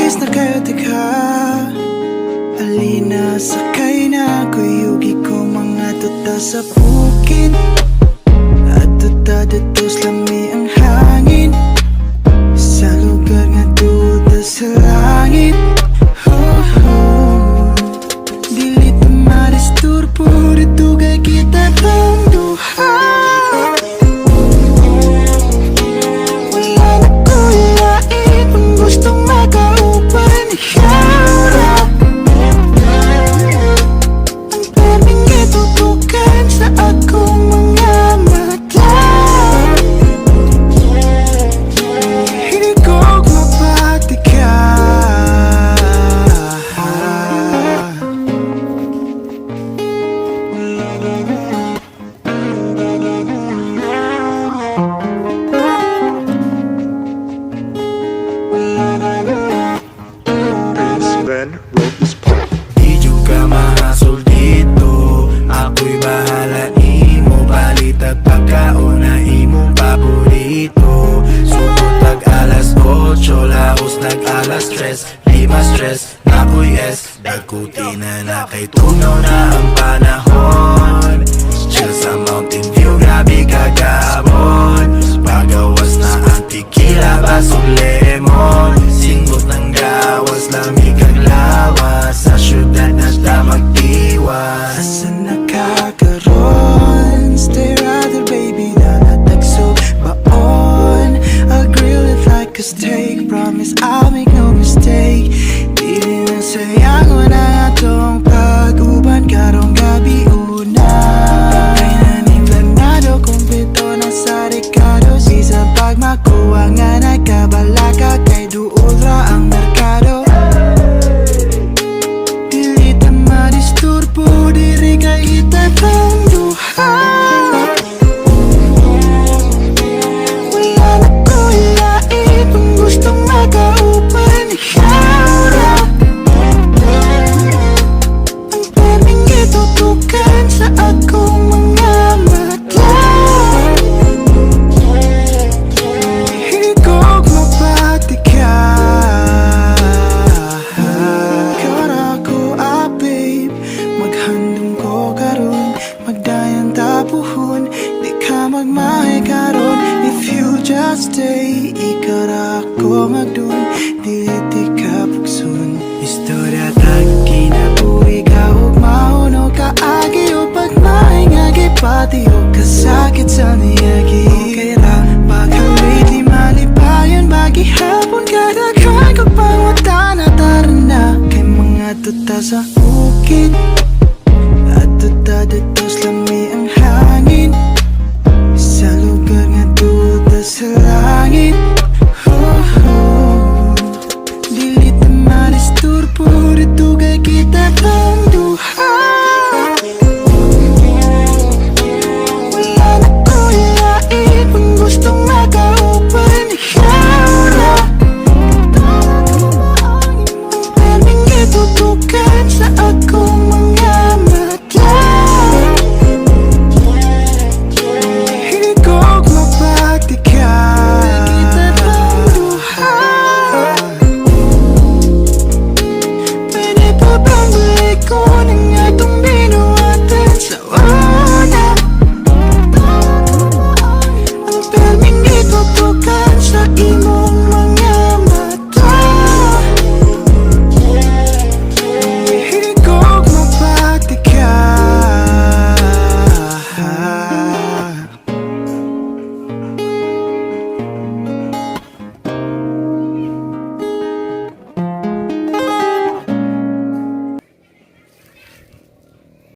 Alis na kayo tika, alina sakay na kuyugi ko mga tuta sa bukid. At tuta datos lami ang hangin sa lugar nga duda sa langit. Dili ta madisturbo, ditugay kita ng duha. Wala na kuyain kung gustong makaupan ikaw. Ang perming itutukan sa akong mga mata. Hindi ko mapati ka. Then wrote this part. Di ka mahasol dito, ako'y bahala imo. Palit at pagkaon na imong paborito. Sugod tag alas 8, laos nag alas 3. Di ma stress, nako'y S. Dagkuti na kay tunaw na ang panahon. Chill sa Mountain View, grabe kagabon. Pagawas na ang tequila, basong lemon. Singot ng gawas, lamig ang lawas. Sa syudad na ta magdiwas. Asan nakakaroon? Stay rather baby na natagso baon. I'll grill it like a steak, promise I'll make no mistake. Di na sayang mo na atong pag-uban karong gabi una. Kay naning planado, kumpleto na sa Ricardo. Isang pagmakuha nga nagkabalaka, kay duura ang merkado. Dili ta madisturbo, diri kay itatang duha. Wala na kuyain kung gustong makaupan ikaw. Ang perming itutukan sa akong mga mata. Hindi ko mapati ka. Ikaw na ako, babe. Maghandong ko karon, magdayan tapuhon. Di ka magmahay karon. If you just stay, ikaw na ako magdun. Dili ka pugsun. Istorya tag kinabuhi ka ug mauno ka agi o pagmahay nga gipati o kasakit sa niyagi. Okay ra paghalay di malipayon bagihapon kadaghan ko pang wata na tarana kay mga tuta sa bukid.